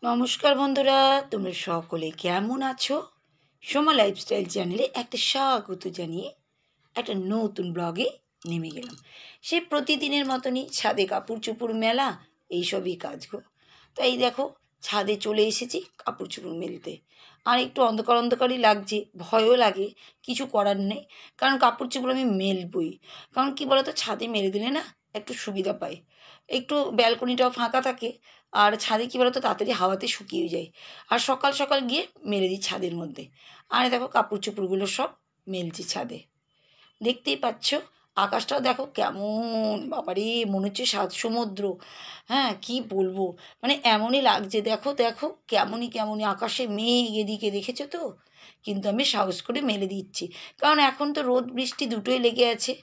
নমস্কার বন্ধুরা, তোমরা সকলে কেমন আছো? সোমা লাইফস্টাইল চ্যানেলে একটা স্বাগত জানিয়ে একটা নতুন ব্লগে নেমে গেলাম। সেই প্রতিদিনের মতনই ছাদে কাপড় চোপড় মেলা, এইসবই কাজ গো। তাই দেখো, ছাদে চলে এসেছি কাপড় চোপড় মেলতে। আর একটু অন্ধকার অন্ধকারই লাগছে, ভয়ও লাগে, কিছু করার নেই, কারণ কাপড় চোপড় আমি মেলবই। কারণ কি বলতো, ছাদে মেলে দিলে না একটু সুবিধা পাই, একটু ব্যালকনিটাও ফাঁকা থাকে। আর ছাদে কী বলতো, তাড়াতাড়ি হাওয়াতে শুকিয়ে যায়। আর সকাল সকাল গিয়ে মেলে দিই ছাদের মধ্যে। আর দেখো কাপড় চোপড়গুলো সব মেলছি ছাদে, দেখতেই পাচ্ছ। আকাশটাও দেখো কেমন, বাবারে মনে হচ্ছে সাত সমুদ্র। হ্যাঁ, কি বলবো, মানে এমনই লাগছে। দেখো দেখো কেমনই কেমনই আকাশে মেঘ, এদিকে দেখেছো তো। কিন্তু আমি সাহস করে মেলে দিচ্ছি, কারণ এখন তো রোদ বৃষ্টি দুটোই লেগে আছে।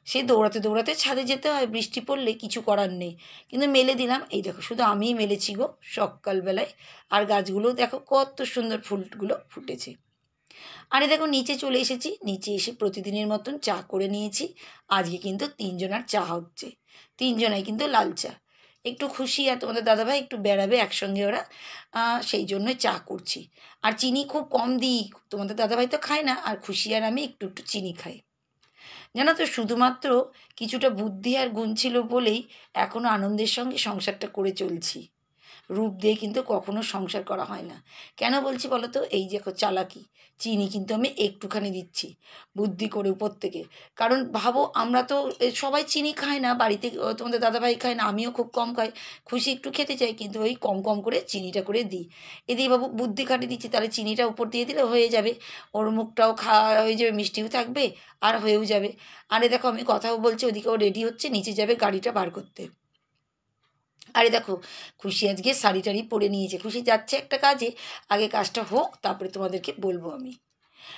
সে দৌড়াতে দৌড়াতে ছাদে যেতে হয়, বৃষ্টি পড়লে কিছু করার নেই। কিন্তু মেলে দিলাম, এই দেখো শুধু আমিই মেলেছি গো সকালবেলায়। আর গাছগুলো দেখো কত সুন্দর ফুলগুলো ফুটেছে। আরে দেখো নিচে চলে এসেছি, নিচে এসে প্রতিদিনের মতন চা করে নিয়েছি। আজকে কিন্তু তিনজনার চা হচ্ছে, তিনজনাই কিন্তু লাল চা। একটু খুশি, আর তোমাদের দাদাভাই একটু বেড়াবে একসঙ্গে ওরা, সেই জন্যই চা করছি। আর চিনি খুব কম দিই, তোমাদের দাদাভাই তো খায় না, আর খুশি আর আমি একটু একটু চিনি খাই। জানো তো, শুধুমাত্র কিছুটা বুদ্ধি আর গুণ ছিল বলেই এখনও আনন্দের সঙ্গে সংসারটা করে চলছি। রূপ দিয়ে কিন্তু কখনো সংসার করা হয় না। কেন বলছি বলো তো, এই যে চালাকি, চিনি কিন্তু আমি একটুখানি দিচ্ছি বুদ্ধি করে উপর থেকে। কারণ ভাবো, আমরা তো সবাই চিনি খায় না বাড়িতে, তোমাদের দাদাভাই খায় না, আমিও খুব কম খাই। খুশি একটু খেতে চাই, কিন্তু ওই কম কম করে চিনিটা করে দিই। এদিকে বাবু বুদ্ধি খাটিয়ে দিচ্ছি, তাহলে চিনিটা উপর দিয়ে দিলে হয়ে যাবে, ওর মুখটাও খাওয়া হয়ে যাবে, মিষ্টিও থাকবে, আর হয়েও যাবে। আরে দেখো আমি কথাও বলছি, ওদিকেও রেডি হচ্ছে, নিচে যাবে গাড়িটা বার করতে। আরে দেখো, খুশি আজকে শাড়ি টাড়ি পরে নিয়েছে, খুশি যাচ্ছে একটা কাজে। আগে কাজটা হোক, তারপরে তোমাদেরকে বলবো আমি,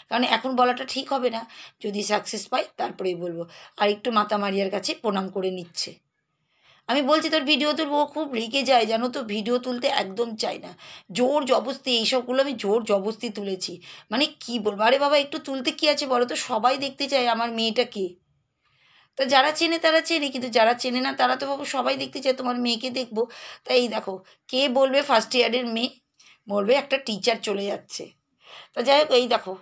কারণ এখন বলাটা ঠিক হবে না। যদি সাকসেস পাই তারপরেই বলবো। আর একটু মাতা মারিয়ার কাছে প্রণাম করে নিচ্ছে। আমি বলছি তোর ভিডিও তুলবো, ও খুব রেগে যায় জানো তো, ভিডিও তুলতে একদম চাই না। জোর জবস্তি এইসবগুলো আমি জোর জবস্তি তুলেছি। মানে কি বলবো, আরে বাবা একটু তুলতে কি আছে বলো তো, সবাই দেখতে চায় আমার মেয়েটাকে। তো যারা চেনে তারা চেনে, কিন্তু যারা চেনে না তারা তো বাবু সবাই দেখতে চায় তোমার মেয়েকে দেখবো। তাই এই দেখো, কে বলবে ফার্স্ট ইয়ারের মেয়ে, বলবে একটা টিচার চলে যাচ্ছে। তা যাই হোক, এই দেখো,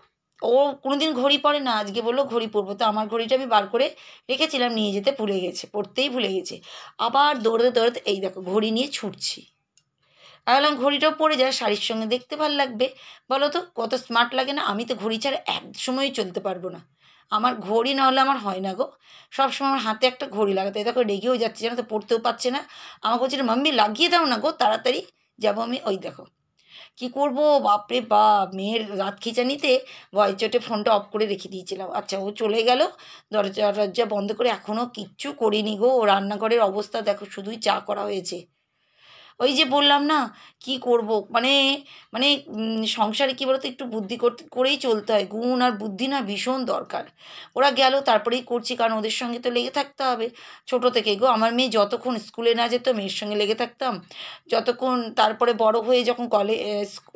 ও কোনোদিন ঘড়ি পরে না, আজকে বললো ঘড়ি পরবো। তো আমার ঘড়িটা আমি বার করে রেখেছিলাম, নিয়ে যেতে ভুলে গেছে, পড়তেই ভুলে গেছে। আবার দৌড়াতে দৌড়াতে এই দেখো ঘড়ি নিয়ে ছুটছি। আমি বললাম ঘড়িটাও পরে যায়, শাড়ির সঙ্গে দেখতে ভালো লাগবে। বলো তো কত স্মার্ট লাগে না? আমি তো ঘড়ি ছাড়া এক সময়ই চলতে পারবো না। আমার ঘড়ি না হলে আমার হয় না গো। সবসময় আমার হাতে একটা ঘড়ি লাগাতে, দেখো রেগেও যাচ্ছে জানো তো, পড়তেও পারছে না। আমাকে বলছে মাম্মি লাগিয়ে দাও না গো, তাড়াতাড়ি যাবো আমি। ওই দেখো কি করবো, বাপরে বাপ, মেয়ের রাত খিচানিতে ভয় চোটে ফোনটা অফ করে রেখে দিয়েছিলাম। আচ্ছা ও চলে গেল, দরজা টরজা বন্ধ করে, এখনও কিচ্ছু করিনি গো। রান্নাঘরের অবস্থা দেখো, শুধুই চা করা হয়েছে। ওই যে বললাম না, কি করব, মানে মানে সংসারে কী বলতো, একটু বুদ্ধি করতে করেই চলতে হয়, গুণ আর বুদ্ধি না ভীষণ দরকার। ওরা গেল তারপরেই করছি, কারণ ওদের সঙ্গে তো লেগে থাকতে হবে। ছোটো থেকেই গো, আমার মেয়ে যতক্ষণ স্কুলে না যেত মেয়ের সঙ্গে লেগে থাকতাম, যতক্ষণ তারপরে বড় হয়ে যখন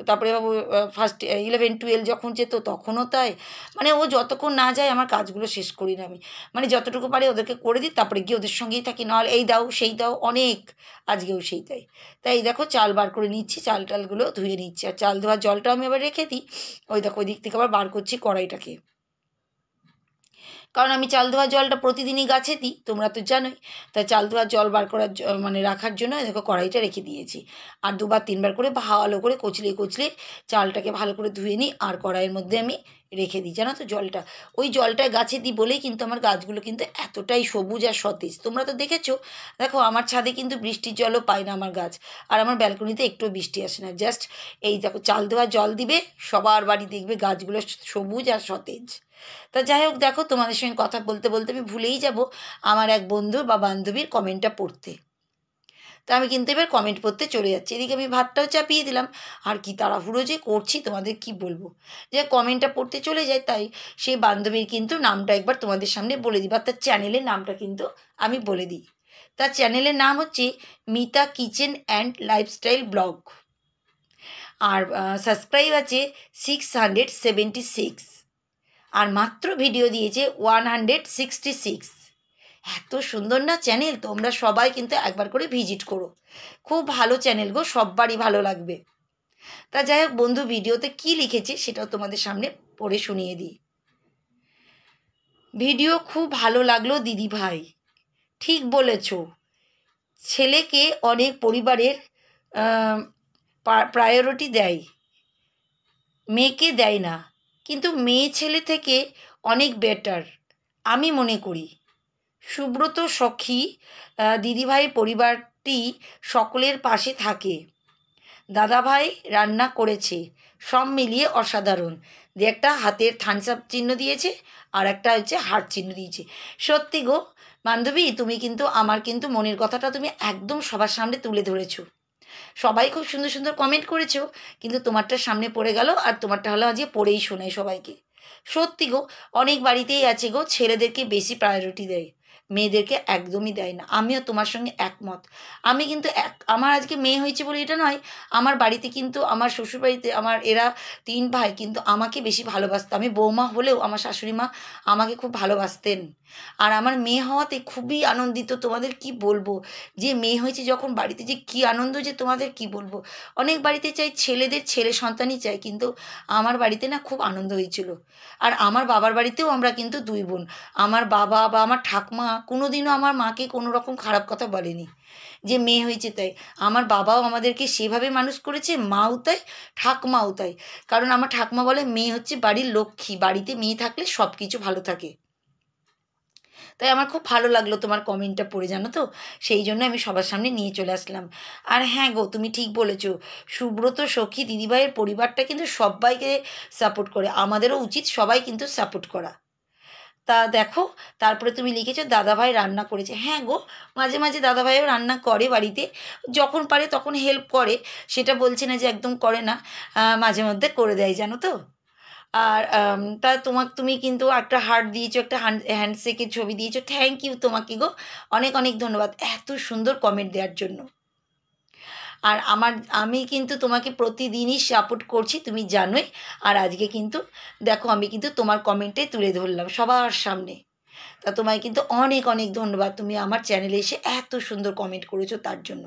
তারপরে ফার্স্ট 11-12 যখন যেত তখনও তাই। মানে ও যতক্ষণ না যায় আমার কাজগুলো শেষ করি না আমি। মানে যতটুকু পারি ওদেরকে করে দিই, তারপরে গিয়ে ওদের সঙ্গেই থাকি, নাহলে এই দাও সেই দাও অনেক। আজকেও সেই তাই। তাই দেখো চাল বার করে নিচ্ছি, চাল টালগুলো ধুয়ে নিচ্ছি, আর চাল ধোয়ার জলটাও আমি আবার রেখে দিই। ওই দেখো ওই দিক থেকে আবার বার করছি কড়াইটাকে, কারণ আমি চাল ধোয়ার জলটা প্রতিদিনই গাছে দিই, তোমরা তো জানোই। তাই চাল ধোয়ার জল বার করার মানে রাখার জন্য দেখো কড়াইটা রেখে দিয়েছি। আর 2-3 বার করে ভালো করে কচলিয়ে কচলিয়ে চালটাকে ভালো করে ধুয়ে নিই, আর কড়াইয়ের মধ্যে আমি রেখে দিই জানো তো জলটা। ওই জলটা গাছে দিই বলেই কিন্তু আমার গাছগুলো কিন্তু এতটাই সবুজ আর সতেজ, তোমরা তো দেখেছো। দেখো আমার ছাদে কিন্তু বৃষ্টির জলও পায় না আমার গাছ, আর আমার ব্যালকনিতে একটুও বৃষ্টি আসে না। জাস্ট এই দেখো চাল ধোয়া জল দিবে, সবার বাড়ি দেখবে গাছগুলো সবুজ আর সতেজ। তা যাই হোক, দেখো তোমাদের সঙ্গে কথা বলতে বলতে আমি ভুলেই যাব আমার এক বন্ধু বা বান্ধবীর কমেন্টটা পড়তে। তা আমি কিন্তু এবার কমেন্ট পড়তে চলে যাচ্ছি, এদিকে আমি ভাতটাও চাপিয়ে দিলাম। আর কি তাড়াহুড়ো যে করছি তোমাদের কি বলবো, যে কমেন্টটা পড়তে চলে যায়। তাই সেই বান্ধবীর কিন্তু নামটা একবার তোমাদের সামনে বলে দিই, বা তার চ্যানেলের নামটা কিন্তু আমি বলে দিই। তার চ্যানেলের নাম হচ্ছে Mita kitchen and lifestyle blog. আর সাবস্ক্রাইব আছে 676, আর মাত্র ভিডিও দিয়েছে 166। এত সুন্দর না চ্যানেল, তোমরা সবাই কিন্তু একবার করে ভিজিট করো। খুব ভালো চ্যানেল গো, সববারই ভালো লাগবে। তা যাই হোক বন্ধু, ভিডিওতে কি লিখেছে সেটাও তোমাদের সামনে পড়ে শুনিয়ে দিই। ভিডিও খুব ভালো লাগলো দিদি ভাই, ঠিক বলেছ। ছেলেকে অনেক পরিবারের প্রায়োরিটি দেয়, মেয়েকে দেয় না, কিন্তু মেয়ে ছেলে থেকে অনেক বেটার আমি মনে করি। সুব্রত সখী দিদিভাই পরিবারটি সকলের পাশে থাকে। দাদাভাই রান্না করেছে, সব মিলিয়ে অসাধারণ। দিয়ে একটা হাতের থামস আপ চিহ্ন দিয়েছে, আর একটা হচ্ছে হার্ট চিহ্ন দিয়েছে। সত্যি গো বান্ধবী, তুমি কিন্তু আমার কিন্তু মনের কথাটা তুমি একদম সবার সামনে তুলে ধরেছো। সবাই খুব সুন্দর সুন্দর কমেন্ট করেছো, কিন্তু তোমারটা সামনে পড়ে গেল, আর তোমারটা হলো আজকে পড়েই শোনাই সবাইকে। সত্যি গো, অনেক বাড়িতেই আছে গো, ছেলেদেরকে বেশি প্রায়োরিটি দেয়, মেয়েদেরকে একদমই দেয় না। আমিও তোমার সঙ্গে একমত। আমি কিন্তু আমার আজকে মেয়ে হয়েছে বলে এটা নয়, আমার বাড়িতে কিন্তু আমার শ্বশুরবাড়িতে আমার এরা 3 ভাই কিন্তু আমাকে বেশি ভালোবাসতো। আমি বৌমা হলেও আমার শাশুড়ি মা আমাকে খুব ভালোবাসতেন। আর আমার মেয়ে হওয়াতে খুবই আনন্দিত, তোমাদের কি বলবো। যে মেয়ে হয়েছে যখন বাড়িতে যে কি আনন্দ, যে তোমাদের কি বলবো। অনেক বাড়িতে চাই ছেলেদের ছেলে সন্তানই চাই, কিন্তু আমার বাড়িতে না খুব আনন্দ হয়েছিল। আর আমার বাবার বাড়িতেও আমরা কিন্তু 2 বোন। আমার বাবা বা আমার ঠাকমা কোনোদিনও আমার মাকে কোনো রকম খারাপ কথা বলেনি যে মেয়ে হয়েছে তাই। আমার বাবাও আমাদেরকে সেভাবে মানুষ করেছে, মাও তাই, ঠাকমাও তাই। কারণ আমার ঠাকমা বলে মেয়ে হচ্ছে বাড়ির লক্ষ্মী, বাড়িতে মেয়ে থাকলে সব কিছু ভালো থাকে। তাই আমার খুব ভালো লাগলো তোমার কমেন্টটা পড়ে, জানো তো, সেই জন্য আমি সবার সামনে নিয়ে চলে আসলাম। আর হ্যাঁ গো, তুমি ঠিক বলেছো, সুব্রত সখী দিদিভাইয়ের পরিবারটা কিন্তু সবাইকে সাপোর্ট করে, আমাদেরও উচিত সবাই কিন্তু সাপোর্ট করা। তা দেখো, তারপরে তুমি লিখেছো দাদাভাই রান্না করেছে। হ্যাঁ গো, মাঝে মাঝে দাদাভাইও রান্না করে বাড়িতে, যখন পারে তখন হেল্প করে, সেটা বলছে না যে একদম করে না, মাঝে মধ্যে করে দেয়, জানো তো। আর তা তুমি কিন্তু একটা হার্ট দিয়েছো, একটা হ্যান্ডশেকের ছবি দিয়েছো, থ্যাংক ইউ তোমাকে গো, অনেক অনেক ধন্যবাদ এত সুন্দর কমেন্ট দেওয়ার জন্য। আর আমি কিন্তু তোমাকে প্রতিদিনই সাপোর্ট করছি, তুমি জানোই। আর আজকে কিন্তু দেখো, আমি কিন্তু তোমার কমেন্টটাই তুলে ধরলাম সবার সামনে। তা তোমায় কিন্তু অনেক অনেক ধন্যবাদ, তুমি আমার চ্যানেলে এসে এত সুন্দর কমেন্ট করেছো তার জন্য।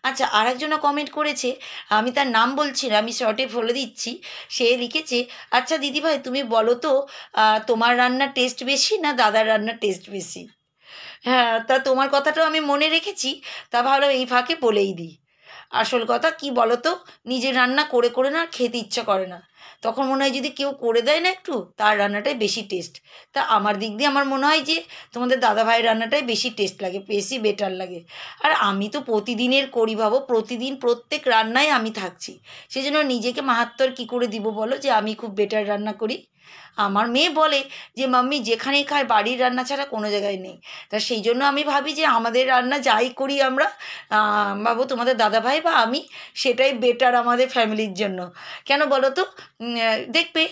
আচ্ছা, আরেকজনও কমেন্ট করেছে, আমি তার নাম বলছি না, আমি শর্টে বলে দিচ্ছি। সে লিখেছে, আচ্ছা দিদিভাই তুমি বলো তো, তোমার রান্নার টেস্ট বেশি না দাদার রান্নার টেস্ট বেশি? হ্যাঁ, তা তোমার কথাটাও আমি মনে রেখেছি, তা ভালো এই ফাঁকে বলেই দিই। আসল কথা কি বলো তো, নিজের রান্না করে করে না আর খেতে ইচ্ছা করে না। তখন মনে হয় যদি কেউ করে দেয় না একটু, তার রান্নাটাই বেশি টেস্ট। তা আমার দিক দিয়ে আমার মনে হয় যে তোমাদের দাদাভাইয়ের রান্নাটাই বেশি টেস্ট লাগে, বেশি বেটার লাগে। আর আমি তো প্রতিদিনের করি ভাবো, প্রতিদিন প্রত্যেক রান্নায় আমি থাকছি। সেই জন্য নিজেকে মাহাত্ম্য আর কী করে দিব বলো যে আমি খুব বেটার রান্না করি। আমার মেয়ে বলে যে মাম্মি যেখানেই খায় বাড়ির রান্না ছাড়া কোনো জায়গায় নেই। তা সেই জন্য আমি ভাবি যে আমাদের রান্না যাই করি আমরা, ভাবো তোমাদের দাদাভাই বা আমি, সেটাই বেটার আমাদের ফ্যামিলির জন্য। কেন বলো তো, দেখবে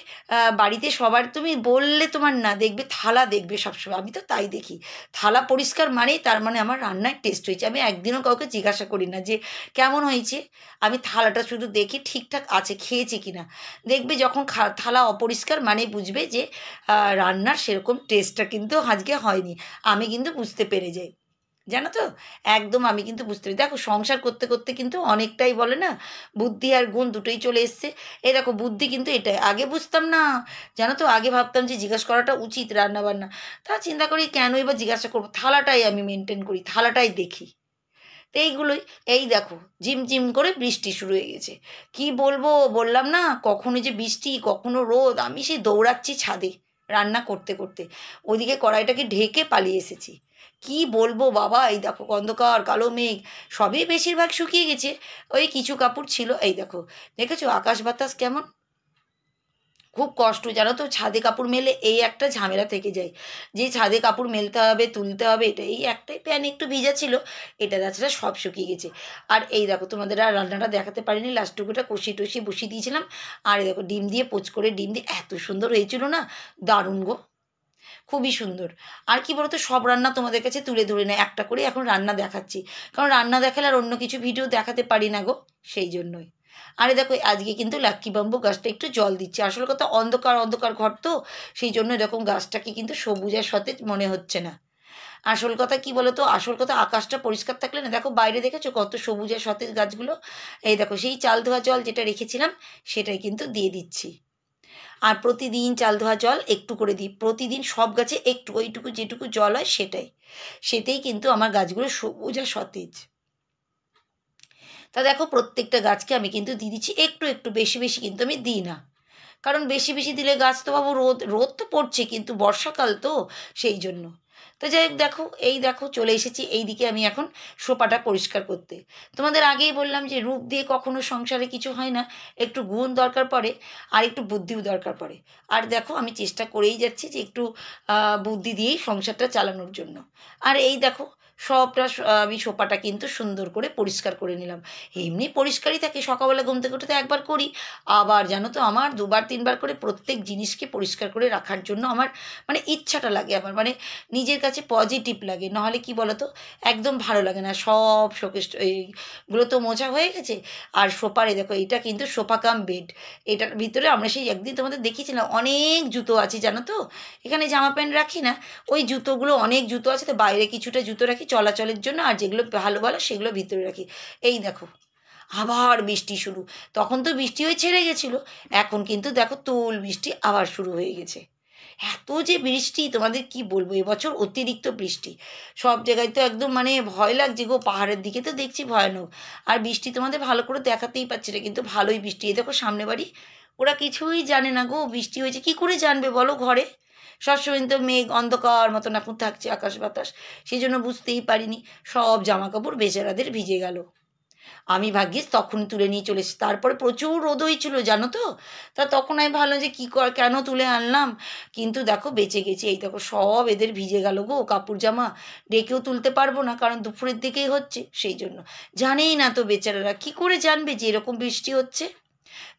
বাড়িতে সবার, তুমি বললে তোমার না, দেখবে থালা দেখবে সবসময়, আমি তো তাই দেখি, থালা পরিষ্কার মানেই তার মানে আমার রান্নায় টেস্ট হয়েছে। আমি একদিনও কাউকে জিজ্ঞাসা করি না যে কেমন হয়েছে, আমি থালাটা শুধু দেখি ঠিকঠাক আছে, খেয়েছি কিনা। দেখবে যখন থালা অপরিষ্কার মানে বুঝবে যে রান্নার সেরকম টেস্টটা কিন্তু আজকে হয়নি। আমি কিন্তু বুঝতে পেরে যাই, জানো তো, একদম আমি কিন্তু বুঝতে পারি। দেখো সংসার করতে করতে কিন্তু অনেকটাই বলে না, বুদ্ধি আর গুণ দুটোই চলে এসছে। এই দেখো বুদ্ধি কিন্তু এটাই, আগে বুঝতাম না, জানো তো, আগে ভাবতাম যে জিজ্ঞাসা করাটা উচিত রান্না বান্না, তা চিন্তা করি কেনই বা জিজ্ঞাসা করবো, থালাটাই আমি মেনটেন করি, থালাটাই দেখি। তো এইগুলোই, এই দেখো ঝিমঝিম করে বৃষ্টি শুরু হয়ে গেছে। কি বলবো, বললাম না কখনো যে বৃষ্টি কখনো রোদ, আমি সেই দৌড়াচ্ছি ছাদে রান্না করতে করতে, ওইদিকে কড়াইটাকে ঢেকে পালিয়ে এসেছি। কি বলবো বাবা, এই দেখো অন্ধকার কালো মেঘ, সবই বেশিরভাগ শুকিয়ে গেছে, ওই কিছু কাপড় ছিল। এই দেখো, দেখেছো আকাশ বাতাস কেমন, খুব কষ্ট, জানো তো, ছাদে কাপড় মেলে এই একটা ঝামেলা থেকে যায়, যে ছাদে কাপড় মেলতে হবে তুলতে হবে, এটা এই একটাই প্যান একটু ভিজা ছিল, এটা তাছাড়া সব শুকিয়ে গেছে। আর এই দেখো তোমাদের আর রান্নাটা দেখাতে পারিনি, লাস্টটুকুটা কষিয়ে টষিয়ে বসিয়ে দিয়েছিলাম। আর এই দেখো ডিম দিয়ে পোচ করে ডিম দিয়ে এত সুন্দর হয়েছিল না, দারুণ গো, খুবই সুন্দর। আর কি বলতো, সব রান্না তোমাদের কাছে তুলে ধরে না, একটা করে এখন রান্না দেখাচ্ছি, কারণ রান্না দেখালে আর অন্য কিছু ভিডিও দেখাতে পারি না গো, সেই জন্যই। আরে দেখো আজকে কিন্তু লাক্কি বাম্বু গাছটা একটু জল দিচ্ছে, আসল কথা অন্ধকার অন্ধকার ঘর তো, সেই জন্য এরকম গাছটাকে কিন্তু সবুজ আর সতেজ মনে হচ্ছে না। আসল কথা কি বলো তো, আসল কথা আকাশটা পরিষ্কার থাকলে না, দেখো বাইরে দেখেছো কত সবুজ আর সতেজ গাছগুলো। এই দেখো সেই চাল ধোয়া জল যেটা রেখেছিলাম সেটাই কিন্তু দিয়ে দিচ্ছি। আর প্রতিদিন চাল ধোয়া জল একটু করে দিই, প্রতিদিন সব গাছে একটু, ওইটুকু যেটুকু জল হয় সেটাই কিন্তু আমার গাছগুলো সবুজ আর সতেজ। তা দেখো প্রত্যেকটা গাছকে আমি কিন্তু দিয়ে দিচ্ছি একটু একটু, বেশি বেশি কিন্তু আমি দিই না, কারণ বেশি বেশি দিলে গাছ তো ভাবো রোদ রোদ তো পড়ছে, কিন্তু বর্ষাকাল তো, সেই জন্য। তো যাই হোক দেখো, এই দেখো চলে এসেছি এই দিকে আমি এখন সোপাটা পরিষ্কার করতে। তোমাদের আগেই বললাম যে রূপ দিয়ে কখনো সংসারে কিছু হয় না, একটু গুণ দরকার পড়ে আর একটু বুদ্ধিও দরকার পড়ে। আর দেখো আমি চেষ্টা করেই যাচ্ছি যে একটু বুদ্ধি দিয়েই সংসারটা চালানোর জন্য। আর এই দেখো সবটা আমি সোপাটা কিন্তু সুন্দর করে পরিষ্কার করে নিলাম। এমনি পরিষ্কারই থাকে, সকালবেলা ঘুম থেকে উঠে তো একবার করি, আবার জানো তো আমার দুবার তিনবার করে প্রত্যেক জিনিসকে পরিষ্কার করে রাখার জন্য আমার মানে ইচ্ছাটা লাগে, আমার মানে নিজের কাছে পজিটিভ লাগে, নাহলে কি বলো তো একদম ভালো লাগে না। সব শোকেস এইগুলো তো মোছা হয়ে গেছে। আর সোফারে দেখো এইটা কিন্তু সোফা কাম বেড, এটার ভিতরে আমরা সেই একদিন তোমাদের দেখিয়েছিলাম অনেক জুতো আছে জানো তো, এখানে জামা প্যান্ট রাখি না, ওই জুতোগুলো অনেক জুতো আছে, তো বাইরে কিছুটা জুতো রাখি চলাচলের জন্য, আর যেগুলো ভালো ভালো সেগুলো ভিতরে রাখি। এই দেখো আবার বৃষ্টি শুরু, তখন তো বৃষ্টি হয়ে ছেড়ে গেছিলো, এখন কিন্তু দেখো তুল বৃষ্টি আবার শুরু হয়ে গেছে। এত যে বৃষ্টি তোমাদের কি বলবো, এবছর অতিরিক্ত বৃষ্টি, সব জায়গায় তো একদম মানে ভয় লাগছে গো, পাহাড়ের দিকে তো দেখছি ভয়ানক। আর বৃষ্টি তোমাদের ভালো করে দেখাতেই পাচ্ছি না, কিন্তু ভালোই বৃষ্টি। এই দেখো সামনে বাড়ি, ওরা কিছুই জানে না গো বৃষ্টি হয়েছে, কি করে জানবে বলো ঘরে, সবসময় তো মেঘ অন্ধকার মতন এখন থাকছে আকাশ বাতাস, সেই জন্য বুঝতেই পারিনি, সব জামা কাপড় বেচারাদের ভিজে গেল। আমি ভাগ্যিস তখন তুলে নিয়ে চলে এসেছি, তারপরে প্রচুর রোদ হয়েছিল জানো তো, তা তখন আমি ভাবলাম যে কী কেন তুলে আনলাম, কিন্তু দেখো বেঁচে গেছি। এই দেখো সব এদের ভিজে গেল গো কাপড় জামা, ডেকেও তুলতে পারবো না কারণ দুপুরের দিকেই হচ্ছে, সেই জন্য। জানেই না তো বেচারারা, কি করে জানবে যে এরকম বৃষ্টি হচ্ছে।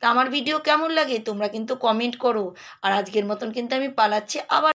তা আমার ভিডিও কেমন লাগে তোমরা কিন্তু কমেন্ট করো। আর আজকের মতন কিন্তু আমি পালাচ্ছি, আবার